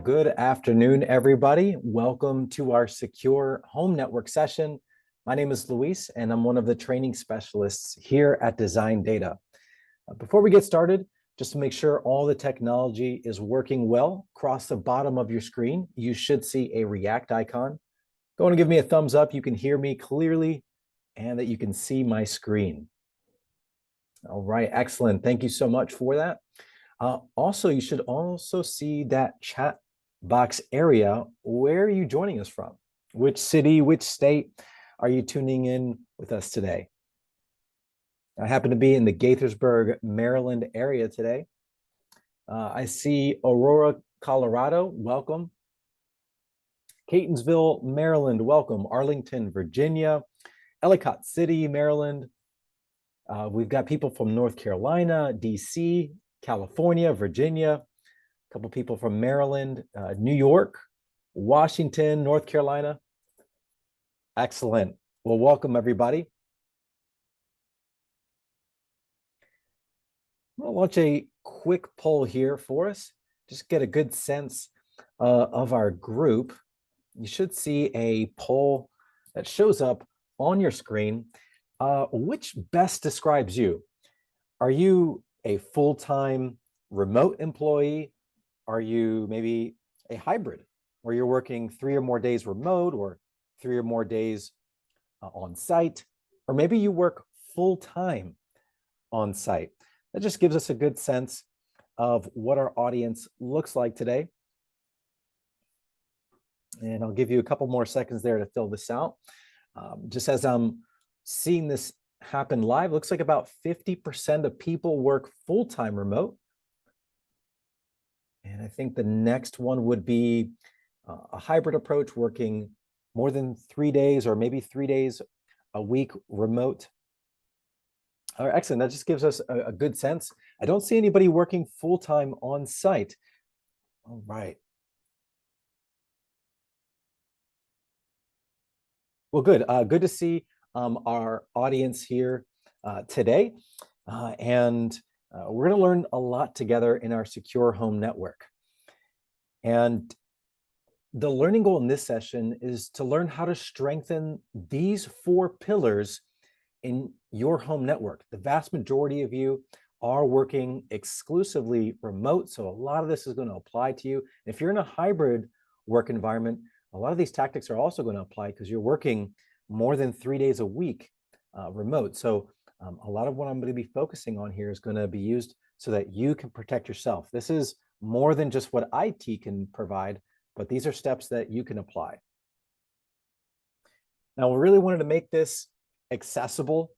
Good afternoon, everybody. Welcome to our secure home network session. My name is Luis, and I'm one of the training specialists here at designDATA. Before we get started, just to make sure all the technology is working well, across the bottom of your screen, you should see a React icon. Go and give me a thumbs up. You can hear me clearly and that you can see my screen. All right, excellent. Thank you so much for that. Also, you should also see that chat box area. Where are you joining us from? Which city, which state are you tuning in with us today? I happen to be in the Gaithersburg, Maryland area today. I see Aurora, Colorado. Welcome. Catonsville, Maryland. Welcome. Arlington, Virginia. Ellicott City, Maryland. We've got people from North Carolina, DC, California, Virginia, a couple people from Maryland, New York, Washington, North Carolina. Excellent. Well, welcome everybody. I'll launch a quick poll here for us. Just get a good sense of our group. You should see a poll that shows up on your screen. Which best describes you? Are you a full-time remote employee? Are you maybe a hybrid where you're working 3 or more days remote or 3 or more days on site? Or maybe you work full-time on site. That just gives us a good sense of what our audience looks like today. And I'll give you a couple more seconds there to fill this out. Just as I'm seeing this happen live, looks like about 50% of people work full-time remote. And I think the next one would be a hybrid approach, working more than 3 days or maybe 3 days a week remote. All right, excellent. That just gives us a good sense. I don't see anybody working full-time on site. All right. Well, good. Good to see our audience here today. We're going to learn a lot together in our secure home network. And the learning goal in this session is to learn how to strengthen these 4 pillars in your home network. The vast majority of you are working exclusively remote, so a lot of this is going to apply to you. If you're in a hybrid work environment, a lot of these tactics are also going to apply because you're working more than 3 days a week remote. So a lot of what I'm going to be focusing on here is going to be used so that you can protect yourself. This is more than just what IT can provide, but these are steps that you can apply. Now, we really wanted to make this accessible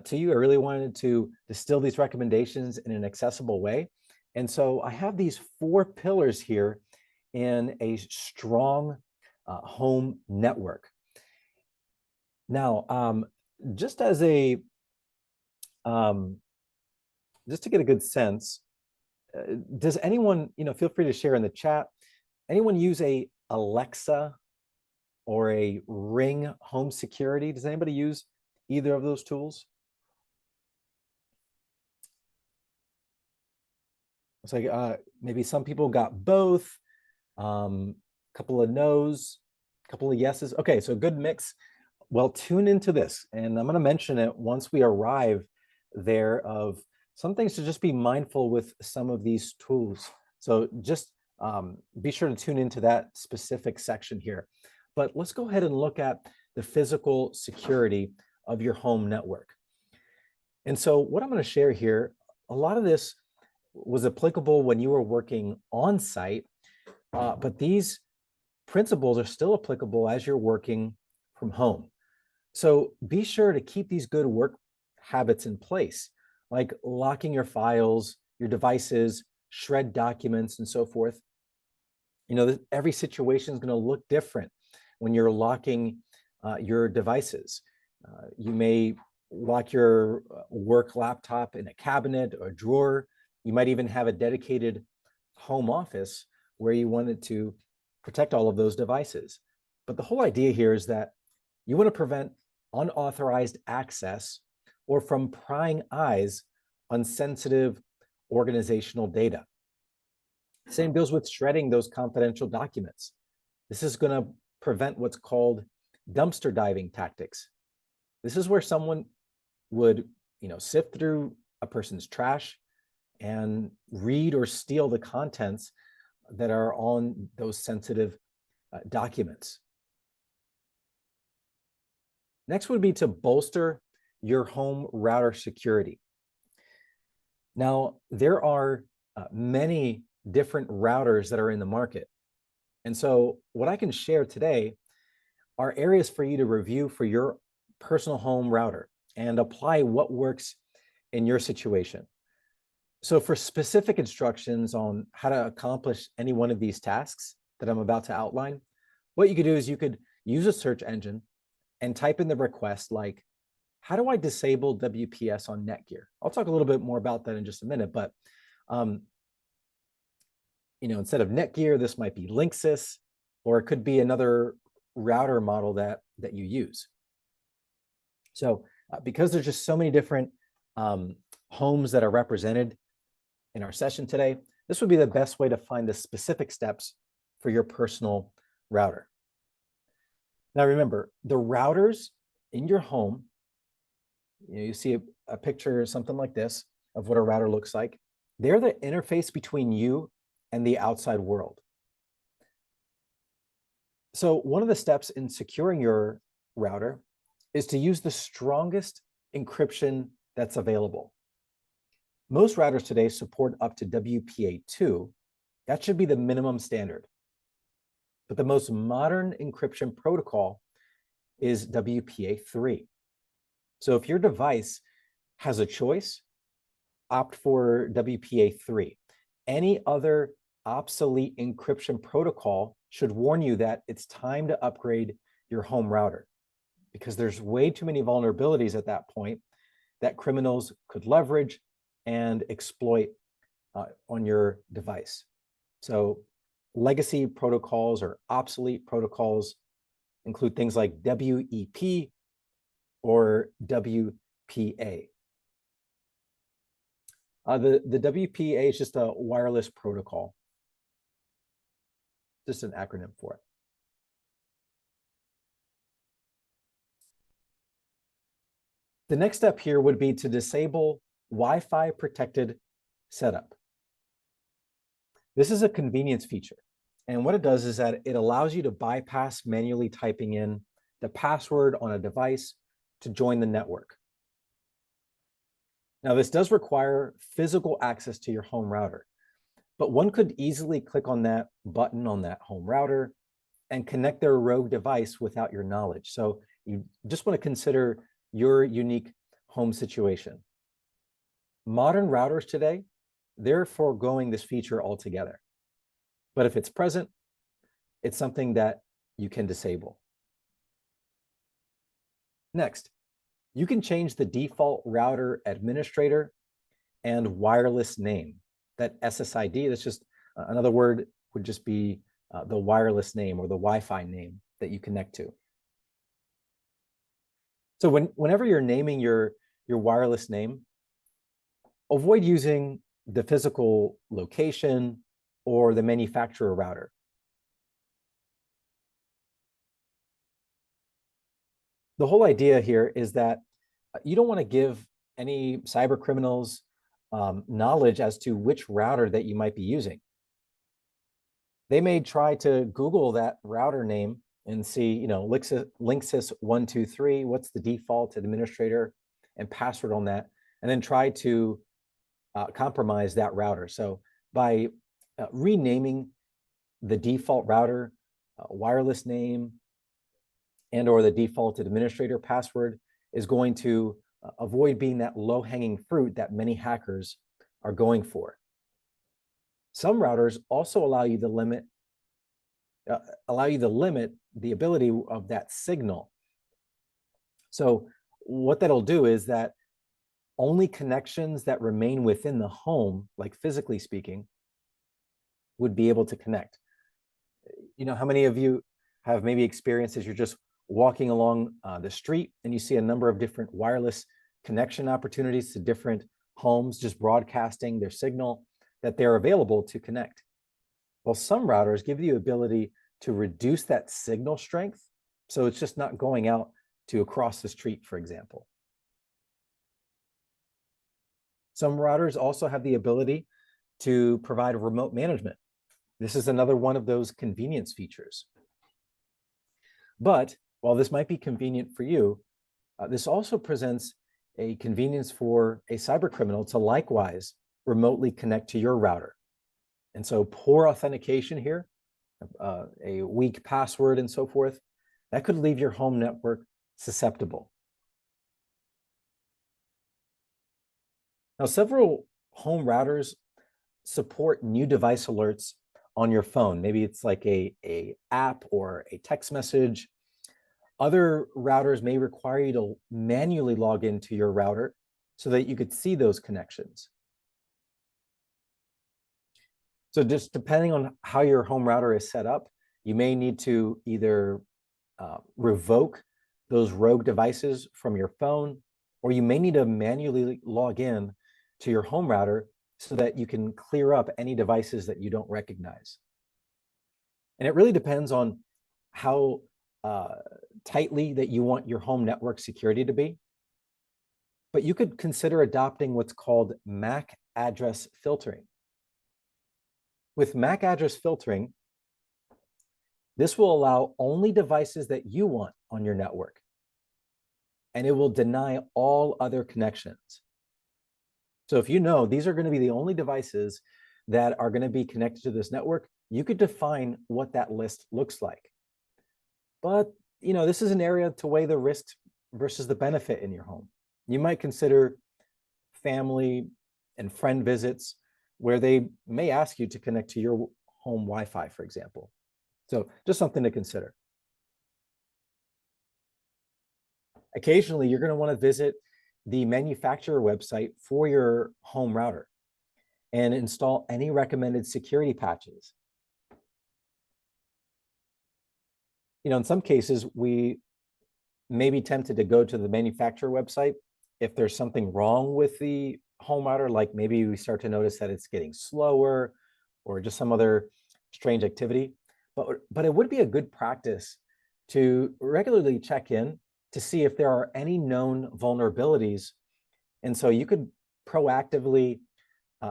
to you. I really wanted to distill these recommendations in an accessible way. And so I have these 4 pillars here in a strong home network. Now, just as a just to get a good sense, does anyone, feel free to share in the chat, anyone use a Alexa or a Ring home security? Does anybody use either of those tools? It's like maybe some people got both, couple of no's, couple of yeses. Okay, so good mix. Well, tune into this, and I'm going to mention it once we arrive there, of some things to just be mindful with some of these tools. So just be sure to tune into that specific section here. But let's go ahead and look at the physical security of your home network. And so what I'm going to share here, a lot of this was applicable when you were working on site, but these principles are still applicable as you're working from home. So be sure to keep these good work habits in place, like locking your files, your devices, shred documents, and so forth. Every situation is going to look different when you're locking your devices. You may lock your work laptop in a cabinet or a drawer. You might even have a dedicated home office where you wanted to protect all of those devices. But the whole idea here is that you want to prevent unauthorized access or from prying eyes on sensitive organizational data. Same goes with shredding those confidential documents. This is going to prevent what's called dumpster diving tactics. This is where someone would, sift through a person's trash and read or steal the contents that are on those sensitive documents. Next would be to bolster your home router security. Now, there are many different routers that are in the market. And so what I can share today are areas for you to review for your personal home router and apply what works in your situation. So for specific instructions on how to accomplish any one of these tasks that I'm about to outline, what you could do is you could use a search engine and type in the request like, how do I disable WPS on Netgear? I'll talk a little bit more about that in just a minute, but instead of Netgear, this might be Linksys, or it could be another router model that you use. So because there's just so many different homes that are represented in our session today, this would be the best way to find the specific steps for your personal router. Now remember, the routers in your home, you see a picture or something like this of what a router looks like. They're the interface between you and the outside world. So one of the steps in securing your router is to use the strongest encryption that's available. Most routers today support up to WPA2. That should be the minimum standard. But the most modern encryption protocol is WPA3. So if your device has a choice, opt for WPA3. Any other obsolete encryption protocol should warn you that it's time to upgrade your home router, because there's way too many vulnerabilities at that point that criminals could leverage and exploit on your device. So legacy protocols or obsolete protocols include things like WEP or WPA. The WPA is just a wireless protocol, just an acronym for it. The next step here would be to disable Wi-Fi protected setup. This is a convenience feature. And what it does is that it allows you to bypass manually typing in the password on a device to join the network. Now, this does require physical access to your home router, but one could easily click on that button on that home router and connect their rogue device without your knowledge. So you just want to consider your unique home situation. Modern routers today, they're foregoing this feature altogether. But if it's present, it's something that you can disable. Next, you can change the default router administrator and wireless name. That SSID, that's just another word, would just be the wireless name or the Wi-Fi name that you connect to. So whenever you're naming your wireless name, avoid using the physical location or the manufacturer router. The whole idea here is that you don't want to give any cyber criminals knowledge as to which router that you might be using. They may try to Google that router name and see, Linksys 123, what's the default administrator and password on that, and then try to compromise that router. So by renaming the default router, wireless name, and or the default administrator password is going to avoid being that low-hanging fruit that many hackers are going for. Some routers also allow you to limit the ability of that signal. So what that'll do is that only connections that remain within the home, like physically speaking, would be able to connect. How many of you have maybe experienced as you're just walking along the street and you see a number of different wireless connection opportunities to different homes, just broadcasting their signal that they're available to connect. Well, some routers give you the ability to reduce that signal strength, so it's just not going out to across the street, for example. Some routers also have the ability to provide remote management. This is another one of those convenience features. But while this might be convenient for you, this also presents a convenience for a cyber criminal to likewise remotely connect to your router. And so poor authentication here, a weak password and so forth, that could leave your home network susceptible. Now, several home routers support new device alerts on your phone. Maybe it's like a app or a text message. Other routers may require you to manually log into your router so that you could see those connections. So just depending on how your home router is set up, you may need to either revoke those rogue devices from your phone, or you may need to manually log in to your home router so that you can clear up any devices that you don't recognize. And it really depends on how tightly that you want your home network security to be. But you could consider adopting what's called MAC address filtering. With MAC address filtering, this will allow only devices that you want on your network, and it will deny all other connections. So if you know these are going to be the only devices that are going to be connected to this network, you could define what that list looks like. But this is an area to weigh the risks versus the benefit in your home. You might consider family and friend visits where they may ask you to connect to your home Wi-Fi, for example. So just something to consider. Occasionally, you're going to want to visit the manufacturer website for your home router and install any recommended security patches. In some cases, we may be tempted to go to the manufacturer website if there's something wrong with the home router, like maybe we start to notice that it's getting slower or just some other strange activity. But it would be a good practice to regularly check in to see if there are any known vulnerabilities. And so you could proactively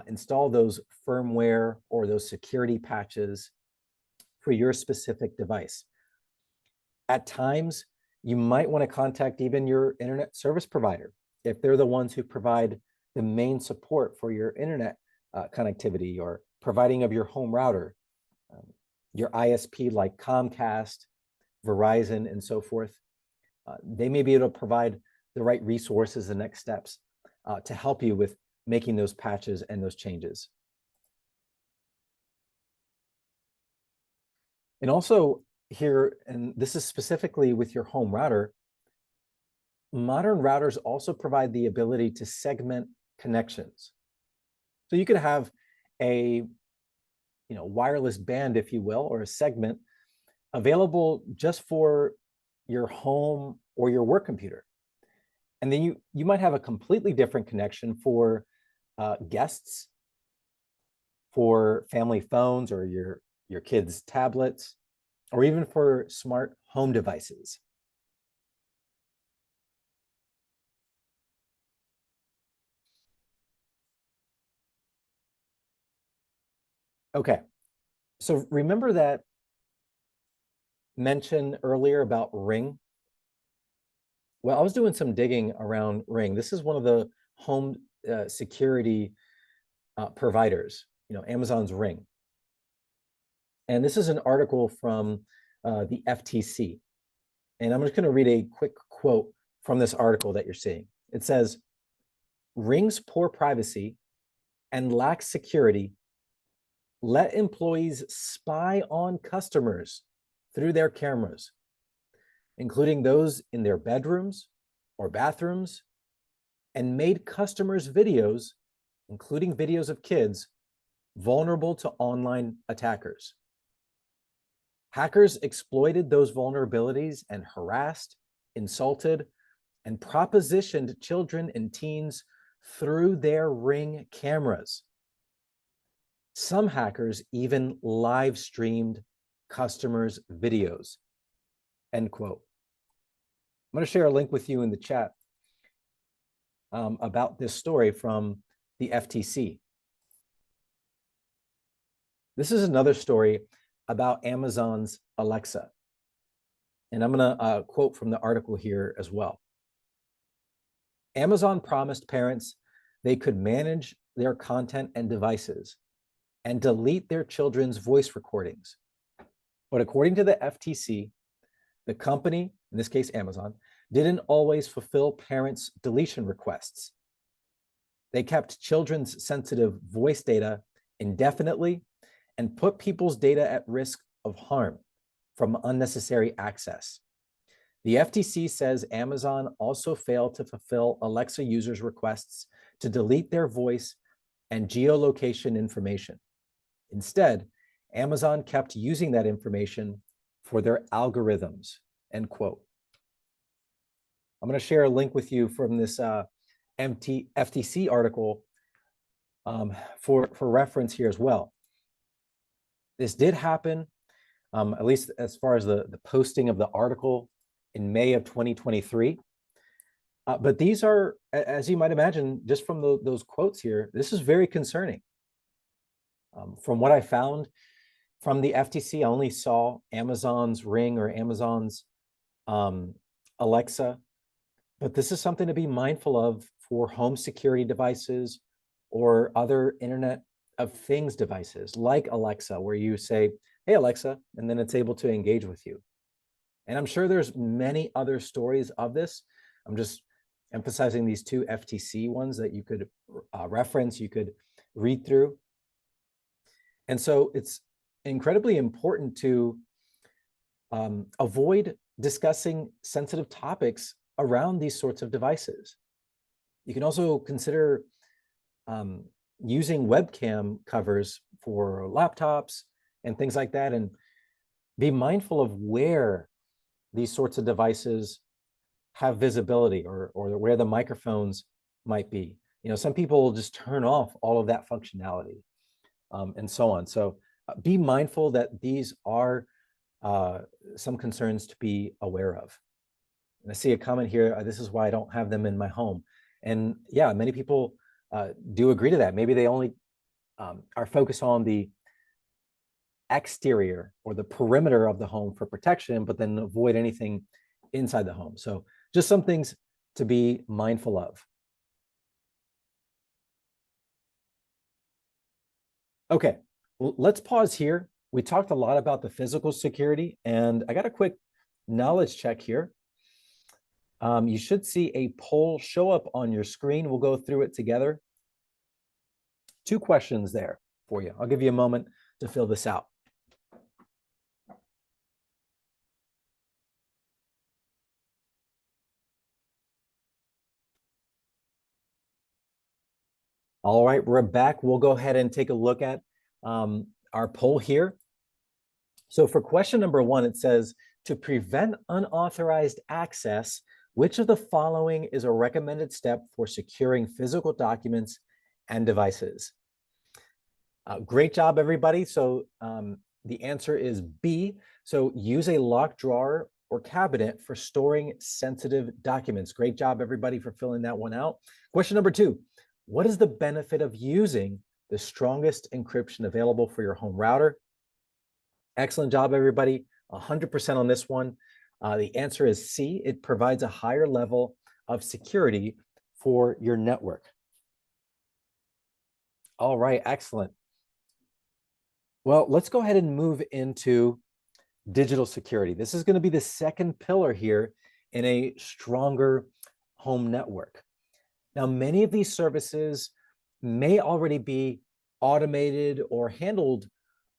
install those firmware or those security patches for your specific device. At times, you might want to contact even your internet service provider if they're the ones who provide the main support for your internet connectivity or providing of your home router, your ISP like Comcast, Verizon, and so forth. They may be able to provide the right resources and next steps to help you with making those patches and those changes. And also here, and this is specifically with your home router, modern routers also provide the ability to segment connections. So you could have a wireless band, if you will, or a segment available just for your home or your work computer. And then you might have a completely different connection for guests, for family phones or your kids' tablets, or even for smart home devices. Okay, so remember that mention earlier about Ring? Well, I was doing some digging around Ring. This is one of the home security providers, Amazon's Ring. And this is an article from the FTC. And I'm just going to read a quick quote from this article that you're seeing. It says, Ring's poor privacy and lack security let employees spy on customers through their cameras, including those in their bedrooms or bathrooms, and made customers' videos, including videos of kids, vulnerable to online attackers. Hackers exploited those vulnerabilities and harassed, insulted, and propositioned children and teens through their Ring cameras. Some hackers even live streamed customers' videos, end quote. I'm going to share a link with you in the chat about this story from the FTC. This is another story about Amazon's Alexa. And I'm going to quote from the article here as well. Amazon promised parents they could manage their content and devices and delete their children's voice recordings. But according to the FTC, the company, in this case Amazon, didn't always fulfill parents' deletion requests. They kept children's sensitive voice data indefinitely and put people's data at risk of harm from unnecessary access. The FTC says Amazon also failed to fulfill Alexa users' requests to delete their voice and geolocation information. Instead, Amazon kept using that information for their algorithms, end quote. I'm going to share a link with you from this FTC article for reference here as well. This did happen, at least as far as the posting of the article in May of 2023. But these are, as you might imagine, just from those quotes here, this is very concerning. From what I found from the FTC, I only saw Amazon's Ring or Amazon's Alexa, but this is something to be mindful of for home security devices or other Internet of Things devices like Alexa, where you say, hey, Alexa, and then it's able to engage with you. And I'm sure there's many other stories of this. I'm just emphasizing these two FTC ones that you could reference, you could read through. And so it's incredibly important to avoid discussing sensitive topics around these sorts of devices. You can also consider using webcam covers for laptops and things like that, and be mindful of where these sorts of devices have visibility or where the microphones might be. You know, some people will just turn off all of that functionality and so on. So be mindful that these are some concerns to be aware of. And I see a comment here, this is why I don't have them in my home. And yeah, many people do agree to that. Maybe they only are focused on the exterior or the perimeter of the home for protection, but then avoid anything inside the home. So just some things to be mindful of. Okay, well, let's pause here. We talked a lot about the physical security, and I got a quick knowledge check here. You should see a poll show up on your screen. We'll go through it together. 2 questions there for you. I'll give you a moment to fill this out. All right, we're back. We'll go ahead and take a look at our poll here. So for question number 1, it says, to prevent unauthorized access, which of the following is a recommended step for securing physical documents and devices? Great job, everybody. So the answer is B. So use a locked drawer or cabinet for storing sensitive documents. Great job, everybody, for filling that one out. Question number 2, what is the benefit of using the strongest encryption available for your home router? Excellent job, everybody. 100% on this one. The answer is C. It provides a higher level of security for your network. All right, excellent. Well, let's go ahead and move into digital security. This is going to be the second pillar here in a stronger home network. Now, many of these services may already be automated or handled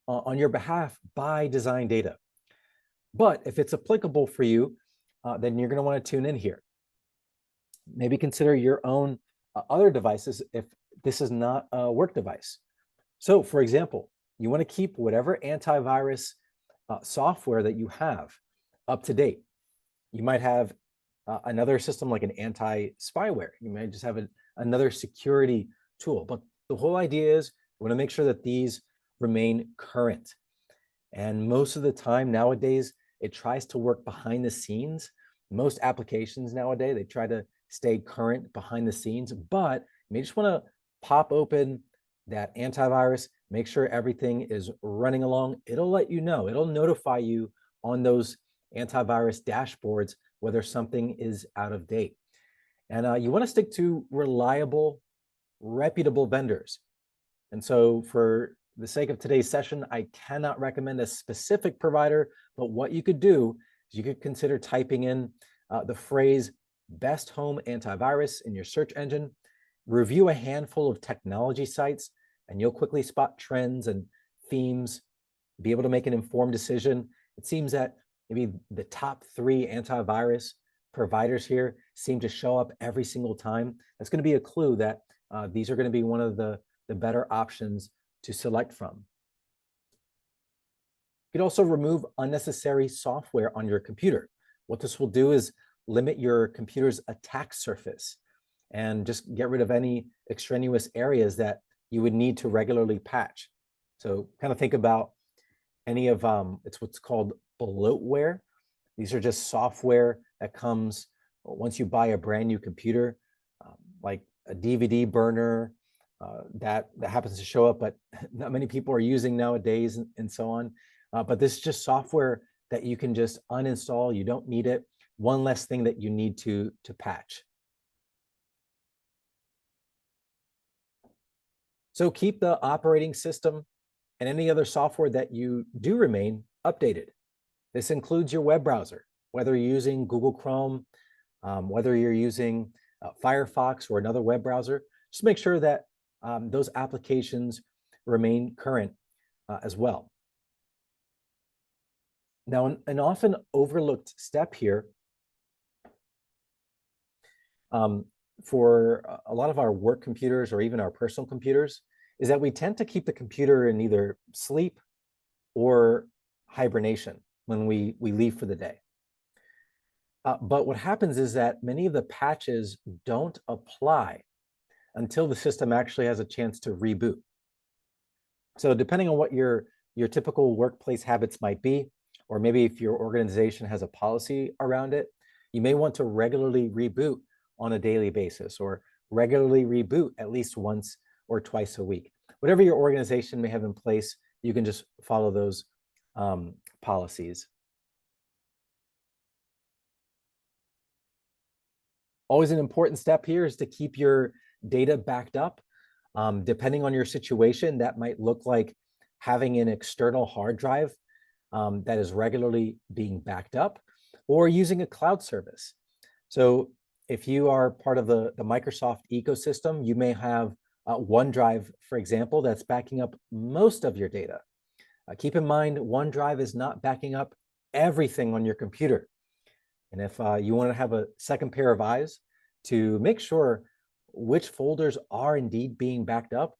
on your behalf by designDATA. But if it's applicable for you, then you're going to want to tune in here. Maybe consider your own other devices if this is not a work device. So, for example, you want to keep whatever antivirus software that you have up to date. You might have another system like an anti-spyware. You might just have another security tool. But the whole idea is you want to make sure that these remain current. And most of the time nowadays, it tries to work behind the scenes. Most applications nowadays, they try to stay current behind the scenes, but you may just want to pop open that antivirus, make sure everything is running along. It'll let you know, it'll notify you on those antivirus dashboards whether something is out of date. And you want to stick to reliable, reputable vendors. And so for the sake of today's session, I cannot recommend a specific provider, but what you could do is you could consider typing in the phrase best home antivirus in your search engine, review a handful of technology sites, and you'll quickly spot trends and themes, be able to make an informed decision. It seems that maybe the top 3 antivirus providers here seem to show up every single time. That's going to be a clue that these are going to be one of the better options to select from. You could also remove unnecessary software on your computer. What this will do is limit your computer's attack surface and just get rid of any extraneous areas that you would need to regularly patch. So kind of think about any of, it's what's called bloatware. These are just software that comes once you buy a brand new computer, like a DVD burner, that happens to show up, but not many people are using nowadays and so on. But this is just software that you can just uninstall. You don't need it. One less thing that you need to patch. So keep the operating system and any other software that you do remain updated. This includes your web browser, whether you're using Google Chrome, whether you're using Firefox or another web browser. Just make sure that those applications remain current as well. Now, an often overlooked step here for a lot of our work computers or even our personal computers is that we tend to keep the computer in either sleep or hibernation when we leave for the day. But what happens is that many of the patches don't apply until the system actually has a chance to reboot. So depending on what your typical workplace habits might be, or maybe if your organization has a policy around it, you may want to regularly reboot on a daily basis or regularly reboot at least once or twice a week. Whatever your organization may have in place, you can just follow those policies. Always an important step here is to keep your data backed up. Depending on your situation, that might look like having an external hard drive that is regularly being backed up, or using a cloud service. So if you are part of the Microsoft ecosystem, you may have OneDrive, for example, that's backing up most of your data. Keep in mind, OneDrive is not backing up everything on your computer. And if you want to have a second pair of eyes to make sure which folders are indeed being backed up,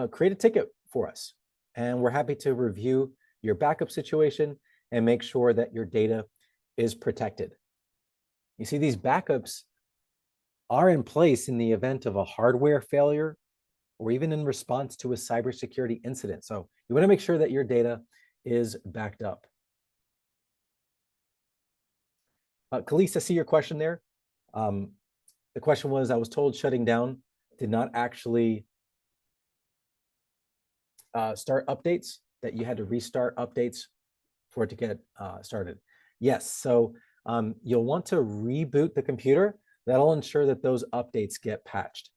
create a ticket for us. And we're happy to review your backup situation and make sure that your data is protected. You see, these backups are in place in the event of a hardware failure or even in response to a cybersecurity incident. So you want to make sure that your data is backed up. Khalees, I see your question there. The question was, I was told shutting down did not actually start updates, that you had to restart updates for it to get started. Yes, so you'll want to reboot the computer. That'll ensure that those updates get patched.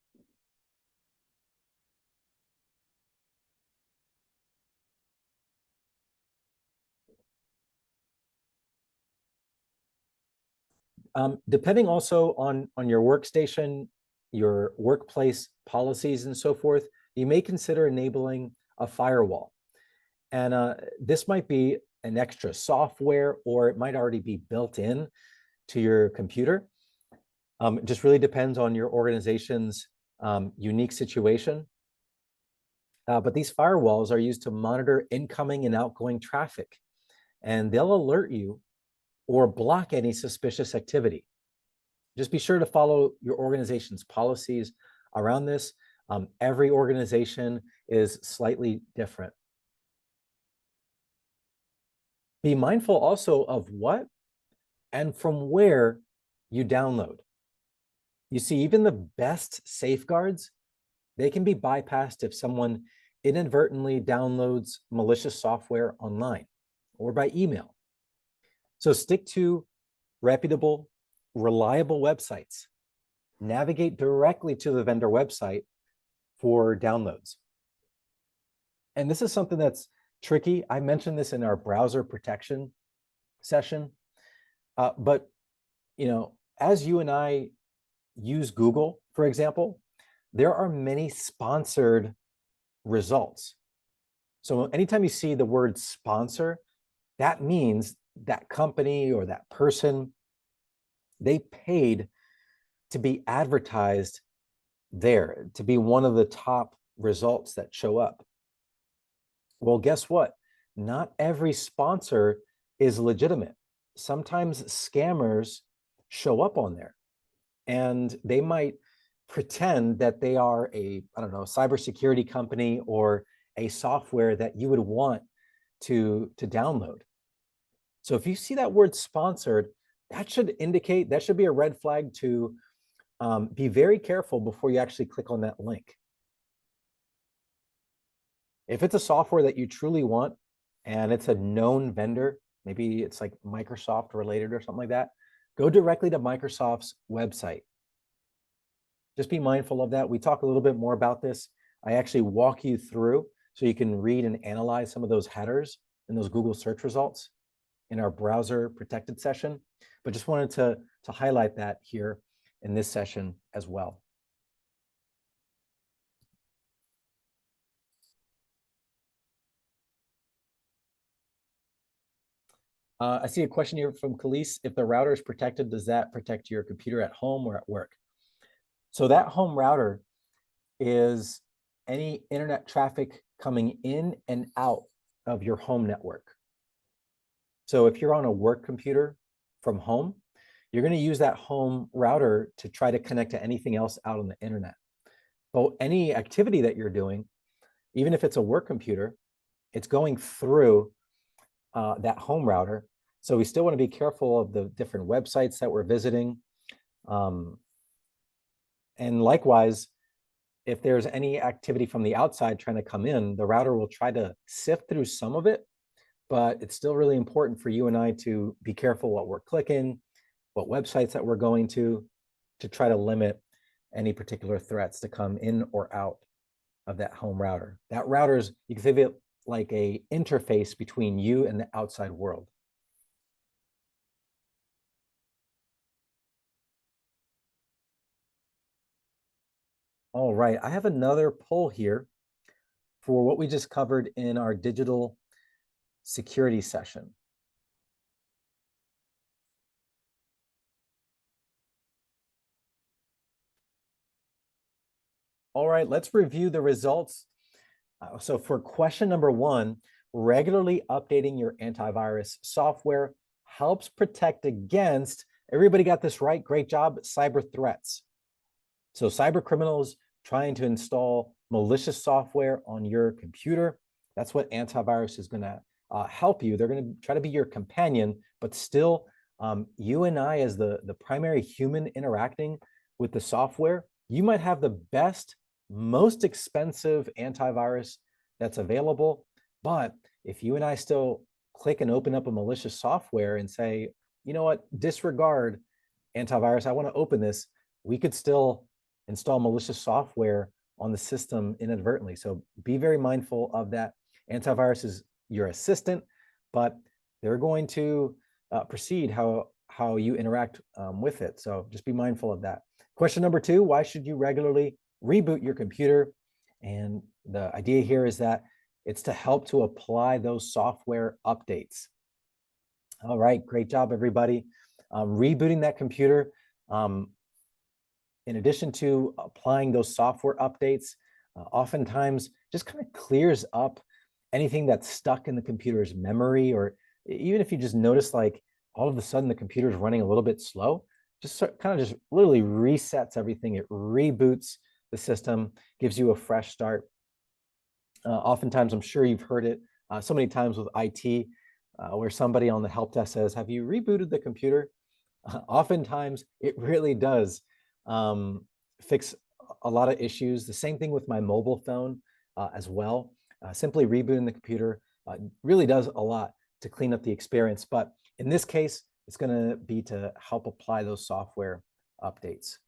Depending also on your workstation, your workplace policies and so forth, you may consider enabling a firewall. And this might be an extra software, or it might already be built in to your computer. It just really depends on your organization's unique situation. But these firewalls are used to monitor incoming and outgoing traffic, and they'll alert you or block any suspicious activity. Just be sure to follow your organization's policies around this. Every organization is slightly different. Be mindful also of what and from where you download. You see, even the best safeguards, they can be bypassed if someone inadvertently downloads malicious software online or by email. So stick to reputable, reliable websites. Navigate directly to the vendor website for downloads. And this is something that's tricky. I mentioned this in our browser protection session, but as you and I use Google, for example, there are many sponsored results. So anytime you see the word sponsor, that means that company or that person, they paid to be advertised there, to be one of the top results that show up. Well, guess what? Not every sponsor is legitimate. Sometimes scammers show up on there and they might pretend that they are a, I don't know, cybersecurity company or a software that you would want to download. So if you see that word sponsored, that should indicate, that should be a red flag to be very careful before you actually click on that link. If it's a software that you truly want and it's a known vendor, maybe it's like Microsoft related or something like that, go directly to Microsoft's website. Just be mindful of that. We talk a little bit more about this. I actually walk you through so you can read and analyze some of those headers and those Google search results in our browser protected session, but just wanted to highlight that here in this session as well. I see a question here from Khalees. If the router is protected, does that protect your computer at home or at work? So that home router is any internet traffic coming in and out of your home network. So if you're on a work computer from home, you're going to use that home router to try to connect to anything else out on the internet. But any activity that you're doing, even if it's a work computer, it's going through that home router. So we still want to be careful of the different websites that we're visiting. And likewise, if there's any activity from the outside trying to come in, the router will try to sift through some of it, but it's still really important for you and I to be careful what we're clicking, what websites that we're going to try to limit any particular threats to come in or out of that home router. That router's, you can think of it like a interface between you and the outside world. All right, I have another poll here for what we just covered in our digital security session. All right, let's review the results. So for question number 1, regularly updating your antivirus software helps protect against, everybody got this right, great job, cyber threats. So cyber criminals trying to install malicious software on your computer, that's what antivirus is going to help you. They're going to try to be your companion, but still you and I as the primary human interacting with the software, you might have the best, most expensive antivirus that's available. But if you and I still click and open up a malicious software and say, you know what, disregard antivirus, I want to open this, we could still install malicious software on the system inadvertently. So be very mindful of that. Antivirus is your assistant, but they're going to proceed how you interact with it. So just be mindful of that. Question number 2, why should you regularly reboot your computer? And the idea here is that it's to help to apply those software updates. All right, great job, everybody. Rebooting that computer, in addition to applying those software updates, oftentimes just kind of clears up anything that's stuck in the computer's memory, or even if you just notice like all of a sudden the computer is running a little bit slow, just kind of just literally resets everything. It reboots the system, gives you a fresh start. Oftentimes, I'm sure you've heard it so many times with IT, where somebody on the help desk says, "Have you rebooted the computer?" Oftentimes, it really does fix a lot of issues. The same thing with my mobile phone as well. Simply rebooting the computer really does a lot to clean up the experience. But in this case, it's going to be to help apply those software updates.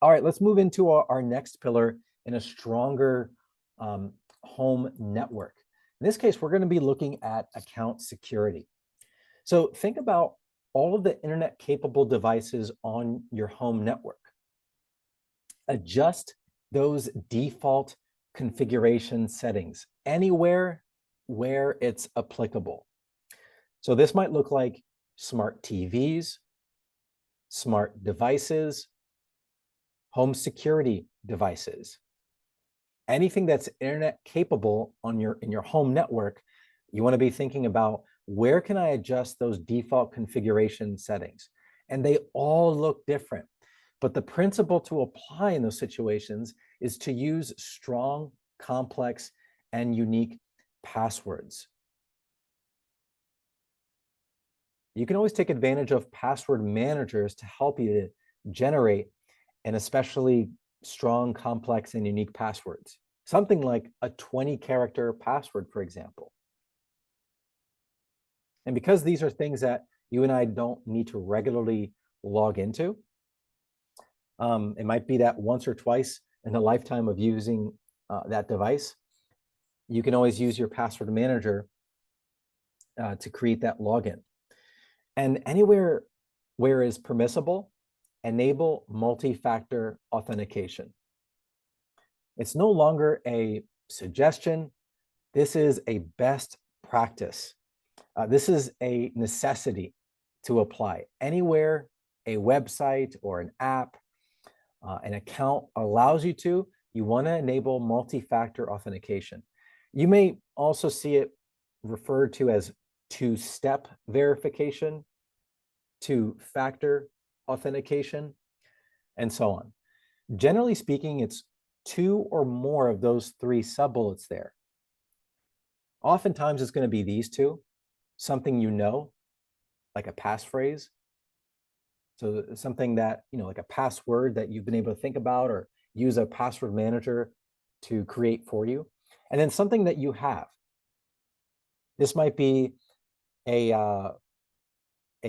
All right, let's move into our next pillar in a stronger home network. In this case, we're going to be looking at account security. So think about all of the internet capable devices on your home network. Adjust those default configuration settings anywhere where it's applicable. So this might look like smart TVs, smart devices, home security devices. Anything that's internet capable in your home network, you want to be thinking about, where can I adjust those default configuration settings? And they all look different. But the principle to apply in those situations is to use strong, complex, and unique passwords. You can always take advantage of password managers to help you to generate an especially strong, complex, and unique passwords. Something like a 20-character password, for example. And because these are things that you and I don't need to regularly log into, it might be that once or twice in the lifetime of using that device, you can always use your password manager to create that login. And anywhere where is permissible, enable multi-factor authentication. It's no longer a suggestion. This is a best practice. This is a necessity to apply. Anywhere a website or an app, an account allows you to, you want to enable multi-factor authentication. You may also see it referred to as two-step verification, two-factor authentication, and so on. Generally speaking, it's two or more of those three sub-bullets there. Oftentimes, it's going to be these two, something you know, like a passphrase. So something that, like a password that you've been able to think about or use a password manager to create for you. And then something that you have. This might be a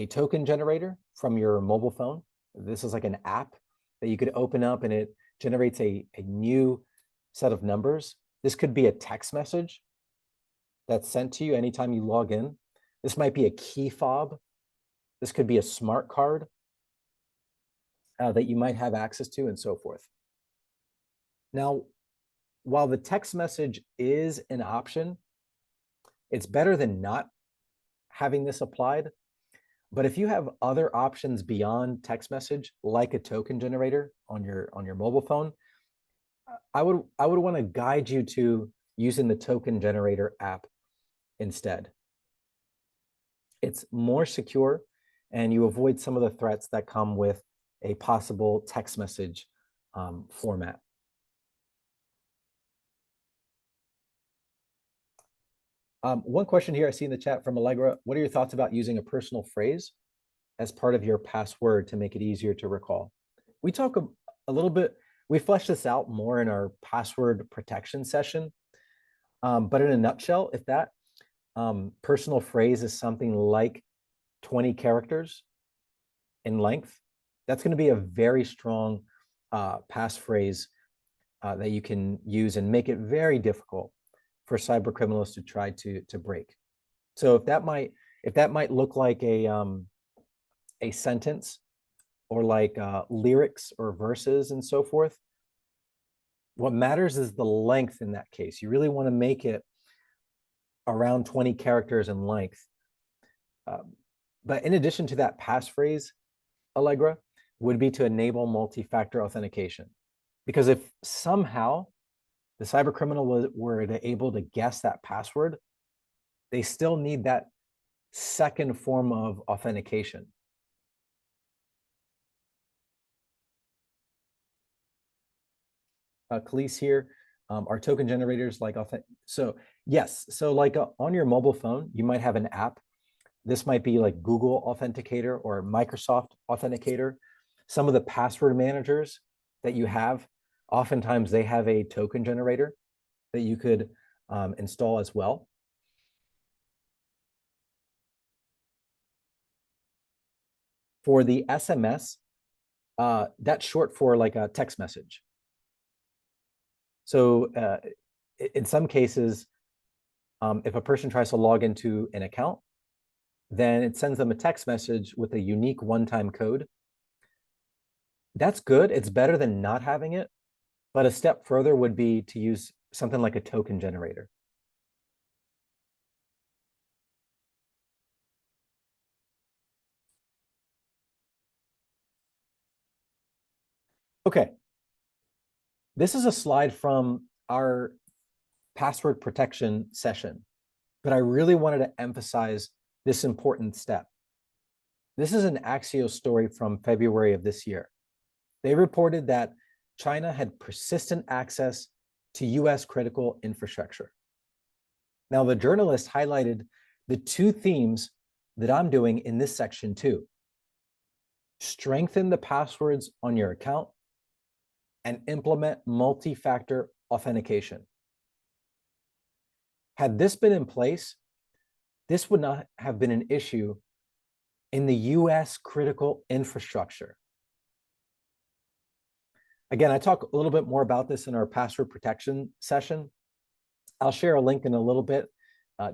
token generator from your mobile phone. This is like an app that you could open up and it generates a new set of numbers. This could be a text message that's sent to you anytime you log in. This might be a key fob. This could be a smart card that you might have access to, and so forth. Now, while the text message is an option, it's better than not having this applied. But if you have other options beyond text message, like a token generator on your mobile phone, I would want to guide you to using the token generator app instead. It's more secure, and you avoid some of the threats that come with a possible text message format. One question here I see in the chat from Allegra: what are your thoughts about using a personal phrase as part of your password to make it easier to recall? We talk a little bit, we flesh this out more in our password protection session. But in a nutshell, if that personal phrase is something like 20 characters in length, that's going to be a very strong passphrase that you can use and make it very difficult for cyber criminals to try to break. So if that might look like a sentence, or like lyrics or verses and so forth, what matters is the length in that case. You really want to make it around 20 characters in length. But in addition to that passphrase, Allegra, would be to enable multi-factor authentication. Because if somehow the cyber criminal were able to guess that password, they still need that second form of authentication. Khalees here, are token generators like so yes, so like on your mobile phone, you might have an app. This might be like Google Authenticator or Microsoft Authenticator. Some of the password managers that you have, oftentimes they have a token generator that you could install as well. For the SMS, that's short for like a text message. So in some cases, if a person tries to log into an account, then it sends them a text message with a unique one-time code. That's good. It's better than not having it. But a step further would be to use something like a token generator. Okay. This is a slide from our password protection session, but I really wanted to emphasize this important step. This is an Axios story from February of this year. They reported that China had persistent access to US critical infrastructure. Now, the journalist highlighted the two themes that I'm doing in this section too. Strengthen the passwords on your account and implement multi-factor authentication. Had this been in place, this would not have been an issue in the US critical infrastructure. Again, I talk a little bit more about this in our password protection session. I'll share a link in a little bit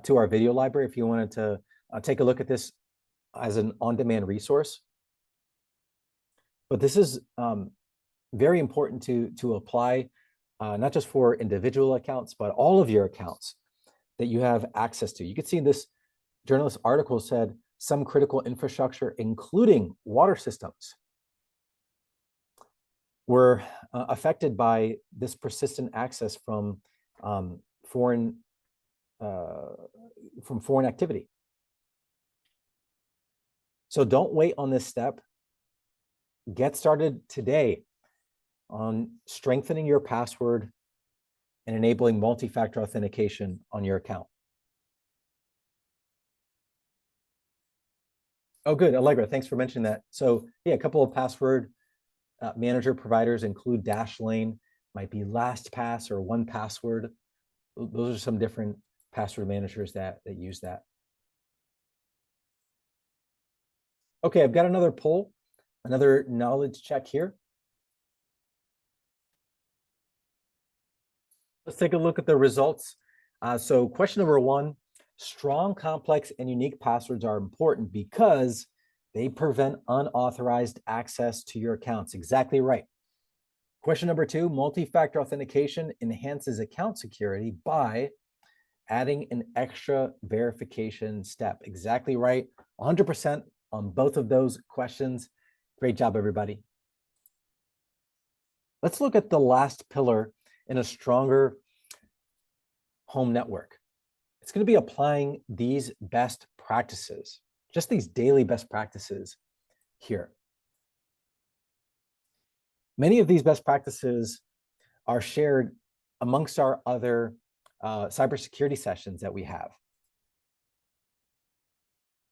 to our video library if you wanted to take a look at this as an on-demand resource. But this is very important to apply, not just for individual accounts, but all of your accounts that you have access to. You can see this journalist article said some critical infrastructure, including water systems, were affected by this persistent access from foreign activity. So don't wait on this step. Get started today on strengthening your password and enabling multi-factor authentication on your account. Oh, good, Allegra, thanks for mentioning that. So yeah, a couple of password manager providers include Dashlane, might be LastPass or 1Password. Those are some different password managers that use that. Okay, I've got another poll, another knowledge check here. Let's take a look at the results. So question number one, strong, complex, and unique passwords are important because they prevent unauthorized access to your accounts. Exactly right. Question number two, multi-factor authentication enhances account security by adding an extra verification step. Exactly right. 100% on both of those questions. Great job, everybody. Let's look at the last pillar in a stronger home network. It's going to be applying these best practices, just these daily best practices here. Many of these best practices are shared amongst our other cybersecurity sessions that we have.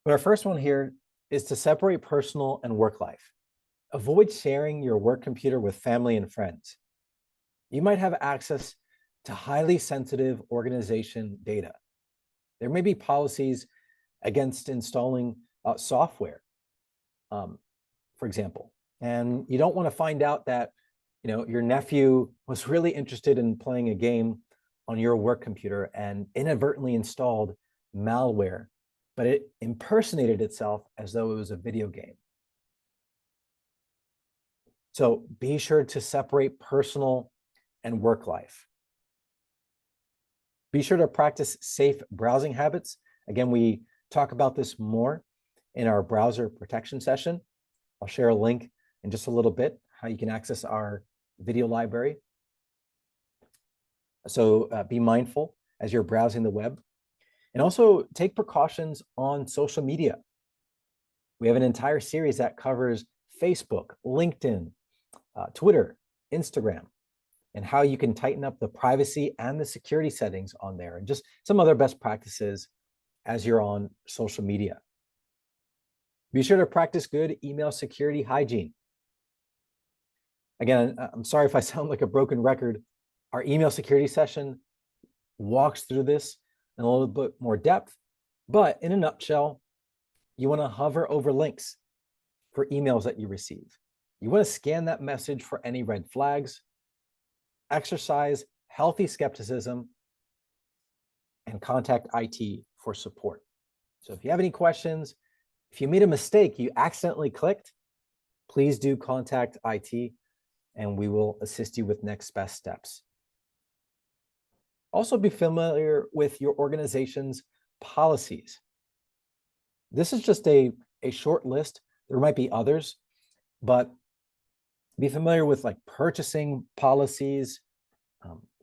But our first one here is to separate personal and work life. Avoid sharing your work computer with family and friends. You might have access to highly sensitive organization data. There may be policies against installing software, for example, and you don't want to find out that your nephew was really interested in playing a game on your work computer and inadvertently installed malware, but it impersonated itself as though it was a video game. So be sure to separate personal and work life. Be sure to practice safe browsing habits. Again, we talk about this more in our browser protection session. I'll share a link in just a little bit, how you can access our video library. So be mindful as you're browsing the web. And also take precautions on social media. We have an entire series that covers Facebook, LinkedIn, Twitter, Instagram, and how you can tighten up the privacy and the security settings on there, and just some other best practices as you're on social media. Be sure to practice good email security hygiene. Again, I'm sorry if I sound like a broken record. Our email security session walks through this in a little bit more depth, but in a nutshell, you want to hover over links for emails that you receive. You want to scan that message for any red flags, exercise healthy skepticism, and contact IT for support. So if you have any questions, if you made a mistake, you accidentally clicked, please do contact IT and we will assist you with next best steps. Also be familiar with your organization's policies. This is just a short list. There might be others, but be familiar with like purchasing policies,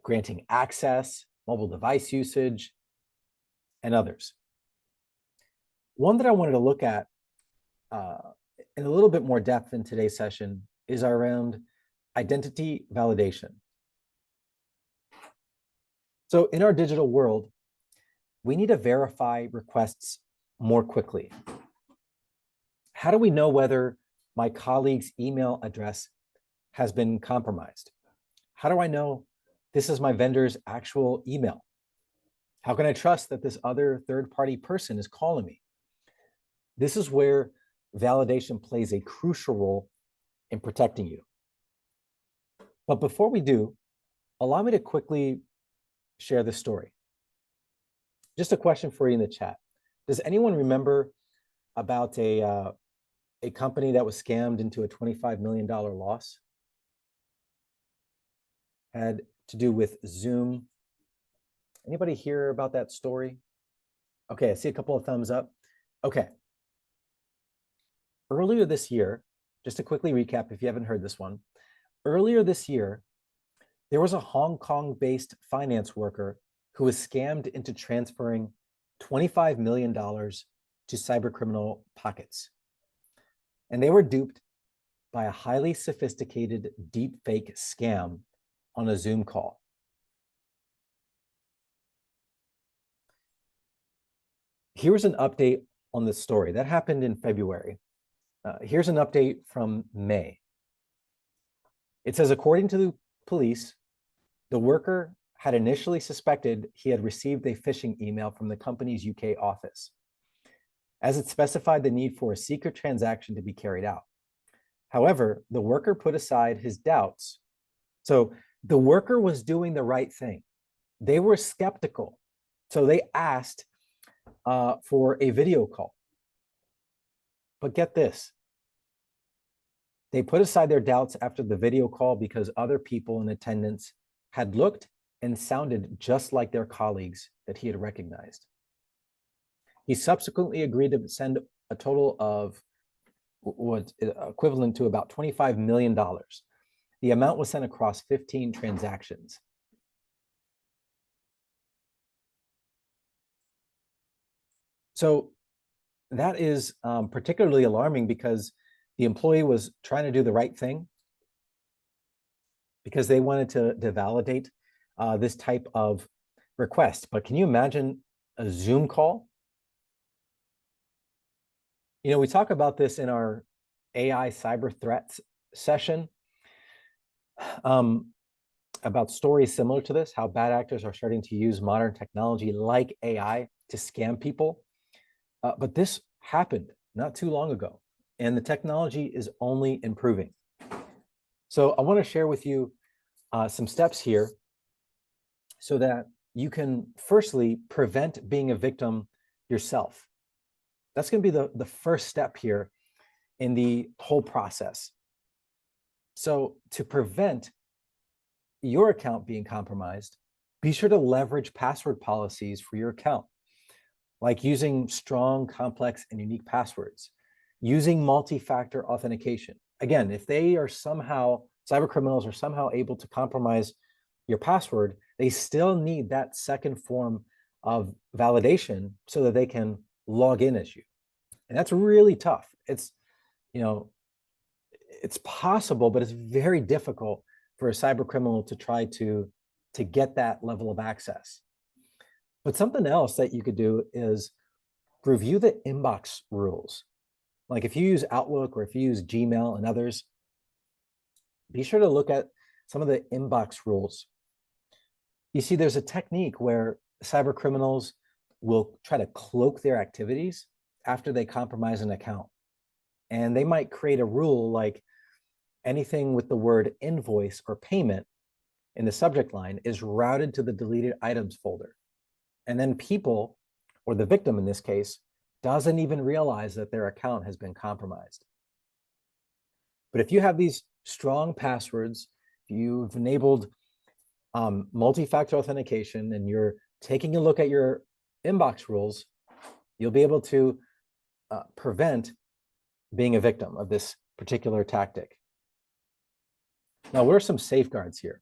granting access, mobile device usage, and others. One that I wanted to look at in a little bit more depth in today's session is around identity validation. So in our digital world, we need to verify requests more quickly. How do we know whether my colleague's email address has been compromised? How do I know this is my vendor's actual email? How can I trust that this other third-party person is calling me? This is where validation plays a crucial role in protecting you. But before we do, allow me to quickly share this story. Just a question for you in the chat. Does anyone remember about a company that was scammed into a $25 million loss? Had to do with Zoom. Anybody hear about that story? Okay, I see a couple of thumbs up. Okay. Earlier this year, just to quickly recap if you haven't heard this one, earlier this year, there was a Hong Kong-based finance worker who was scammed into transferring $25 million to cybercriminal pockets. And they were duped by a highly sophisticated deepfake scam on a Zoom call. Here's an update on this story. That happened in February. Here's an update from May. It says, according to the police, the worker had initially suspected he had received a phishing email from the company's UK office, as it specified the need for a secret transaction to be carried out. However, the worker put aside his doubts. So the worker was doing the right thing. They were skeptical. So they asked for a video call. But get this. They put aside their doubts after the video call because other people in attendance had looked and sounded just like their colleagues that he had recognized. He subsequently agreed to send a total of what equivalent to about $25 million. The amount was sent across 15 transactions. So that is particularly alarming because the employee was trying to do the right thing because they wanted to validate this type of request. But can you imagine a Zoom call? You know, we talk about this in our AI cyber threats session about stories similar to this, how bad actors are starting to use modern technology like AI to scam people. But this happened not too long ago, and the technology is only improving. So I want to share with you some steps here so that you can firstly prevent being a victim yourself. That's going to be the first step here in the whole process. So to prevent your account being compromised, be sure to leverage password policies for your account, like using strong, complex, and unique passwords, using multi-factor authentication. Again, if they are somehow, cyber criminals are somehow able to compromise your password, they still need that second form of validation so that they can log in as you. And that's really tough. It's, you know, it's possible, but it's very difficult for a cyber criminal to try to get that level of access. But something else that you could do is review the inbox rules. Like if you use Outlook or if you use Gmail and others, be sure to look at some of the inbox rules. You see, there's a technique where cyber criminals will try to cloak their activities after they compromise an account. And they might create a rule like anything with the word invoice or payment in the subject line is routed to the deleted items folder. And then people, or the victim in this case, doesn't even realize that their account has been compromised. But if you have these strong passwords, you've enabled multi-factor authentication, and you're taking a look at your inbox rules, you'll be able to prevent being a victim of this particular tactic. Now, what are some safeguards here?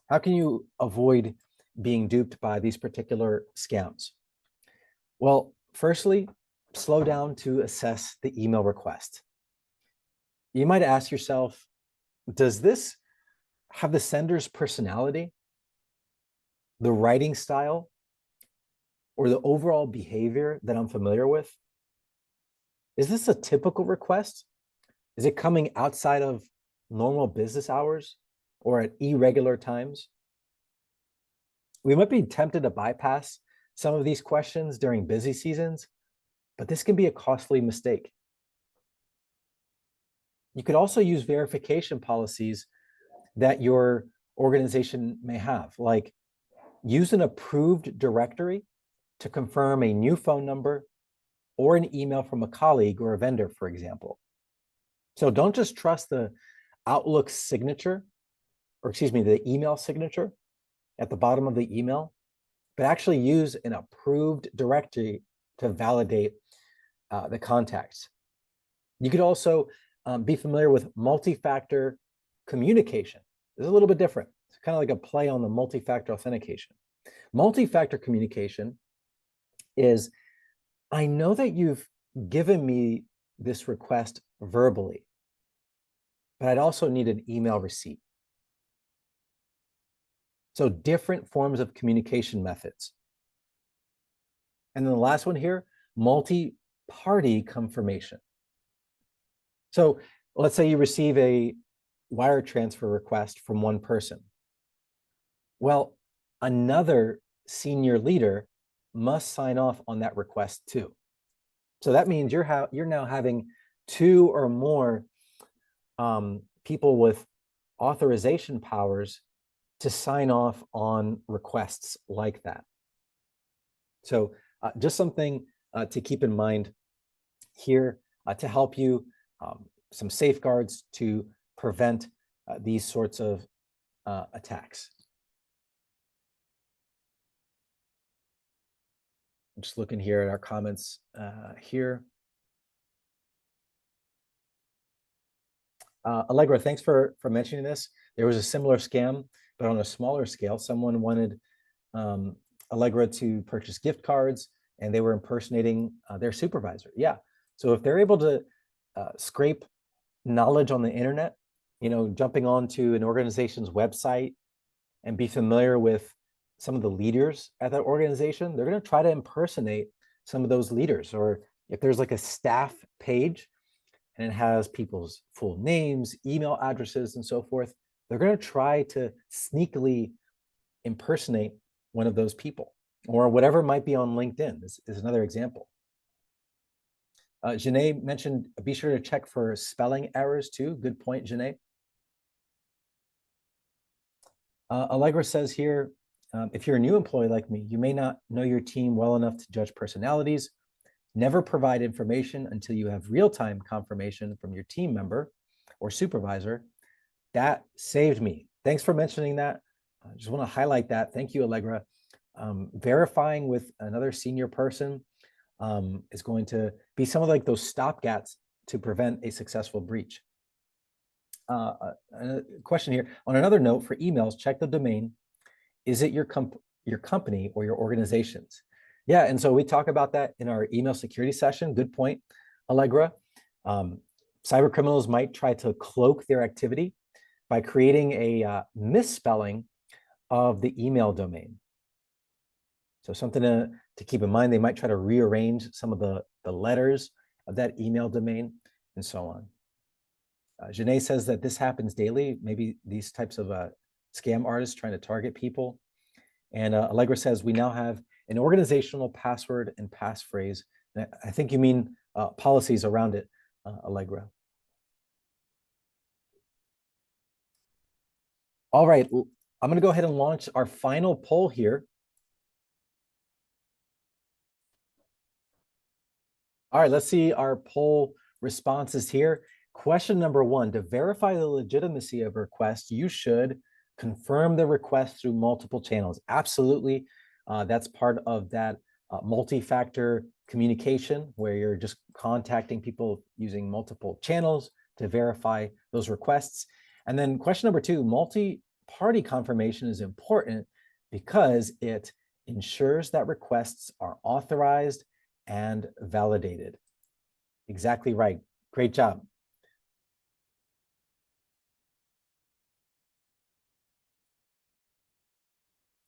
How can you avoid being duped by these particular scams? Well, firstly, slow down to assess the email request. You might ask yourself, does this have the sender's personality, the writing style, or the overall behavior that I'm familiar with? Is this a typical request? Is it coming outside of normal business hours or at irregular times? We might be tempted to bypass some of these questions during busy seasons, but this can be a costly mistake. You could also use verification policies that your organization may have, like use an approved directory to confirm a new phone number or an email from a colleague or a vendor, for example. So don't just trust the Outlook signature, or excuse me, the email signature at the bottom of the email, but actually use an approved directory to validate the contacts. You could also be familiar with multi-factor communication. It's a little bit different. It's kind of like a play on the multi-factor authentication. Multi-factor communication is, I know that you've given me this request verbally, but I'd also need an email receipt. So different forms of communication methods. And then the last one here, multi-party confirmation. So let's say you receive a wire transfer request from one person. Well, another senior leader must sign off on that request too. So that means you're now having two or more people with authorization powers to sign off on requests like that. So just something to keep in mind here to help you, some safeguards to prevent these sorts of attacks. I'm just looking here at our comments here. Allegra, thanks for mentioning this. There was a similar scam, but on a smaller scale. Someone wanted Allegra to purchase gift cards, and they were impersonating their supervisor. Yeah, so if they're able to scrape knowledge on the internet, jumping onto an organization's website and be familiar with some of the leaders at that organization, they're going to try to impersonate some of those leaders. Or if there's like a staff page and it has people's full names, email addresses, and so forth, they're going to try to sneakily impersonate one of those people, or whatever might be on LinkedIn is another example. Janae mentioned, be sure to check for spelling errors too. Good point, Janae. Allegra says here, if you're a new employee like me, you may not know your team well enough to judge personalities. Never provide information until you have real-time confirmation from your team member or supervisor. That saved me. Thanks for mentioning that. I just want to highlight that. Thank you, Allegra. Verifying with another senior person is going to be some of like those stopgaps to prevent a successful breach. A question here. On another note, for emails, check the domain. Is it your company or your organization's? Yeah, and so we talk about that in our email security session. Good point, Allegra. Cyber criminals might try to cloak their activity by creating a misspelling of the email domain. So something to keep in mind, they might try to rearrange some of the letters of that email domain and so on. Janae says that this happens daily, maybe these types of scam artists trying to target people. And Allegra says, we now have an organizational password and passphrase. And I think you mean policies around it, Allegra. All right, I'm going to go ahead and launch our final poll here. All right, let's see our poll responses here. Question number 1, to verify the legitimacy of a request, you should confirm the request through multiple channels. Absolutely. That's part of that multi-factor communication where you're just contacting people using multiple channels to verify those requests. And then question number 2, multi-party confirmation is important because it ensures that requests are authorized and validated. Exactly right. Great job.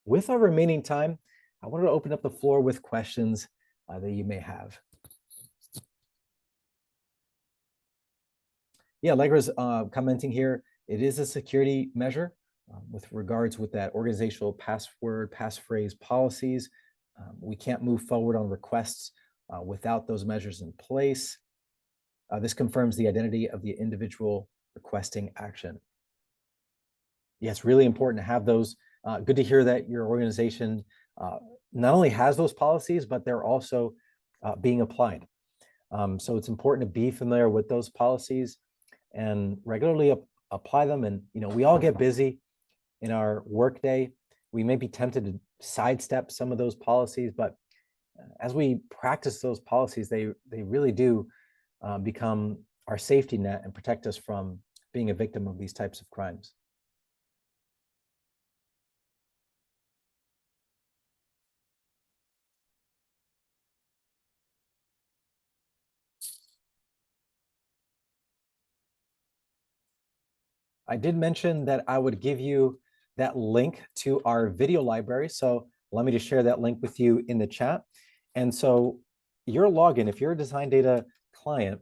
With our remaining time, I wanted to open up the floor with questions that you may have. Yeah, Allegra's commenting here, it is a security measure with regards with that organizational password, passphrase policies. We can't move forward on requests without those measures in place. This confirms the identity of the individual requesting action. Yeah, it's really important to have those. Good to hear that your organization not only has those policies, but they're also being applied. So it's important to be familiar with those policies and regularly apply them. And we all get busy in our workday. We may be tempted to sidestep some of those policies, but as we practice those policies, they really do become our safety net and protect us from being a victim of these types of crimes. I did mention that I would give you that link to our video library. So let me just share that link with you in the chat. And so your login, if you're a designDATA client,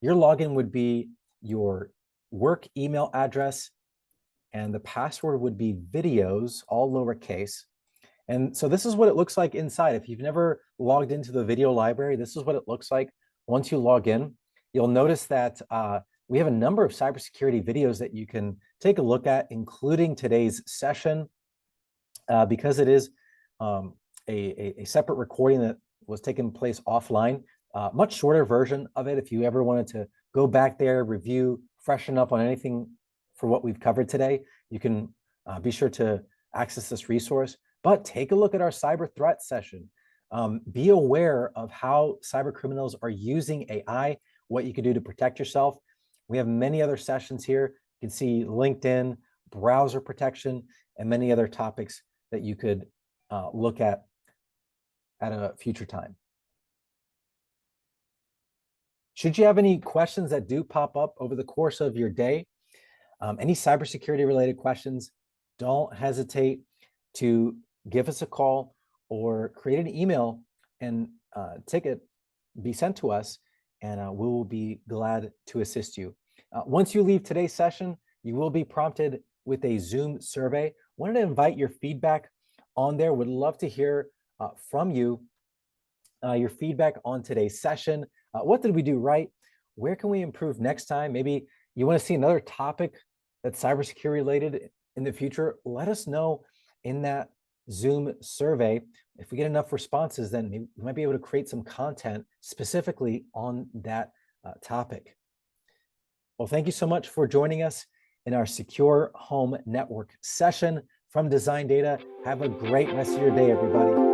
your login would be your work email address, and the password would be videos, all lowercase. And so this is what it looks like inside. If you've never logged into the video library, this is what it looks like. Once you log in, you'll notice that we have a number of cybersecurity videos that you can take a look at, including today's session, because it is a separate recording that was taking place offline. Much shorter version of it if you ever wanted to go back there, review, freshen up on anything for what we've covered today. You can be sure to access this resource, but take a look at our cyber threat session. Be aware of how cyber criminals are using AI, what you can do to protect yourself. We have many other sessions here. You can see LinkedIn, browser protection, and many other topics that you could look at a future time. Should you have any questions that do pop up over the course of your day, any cybersecurity related questions, don't hesitate to give us a call or create an email and be sent to us, and we will be glad to assist you. Once you leave today's session, you will be prompted with a Zoom survey. Wanted to invite your feedback on there. Would love to hear from you, your feedback on today's session. What did we do right? Where can we improve next time? Maybe you want to see another topic that's cybersecurity related in the future. Let us know in that Zoom survey. If we get enough responses, then we might be able to create some content specifically on that topic. Well, thank you so much for joining us in our Secure Home Network session from designDATA. Have a great rest of your day, everybody.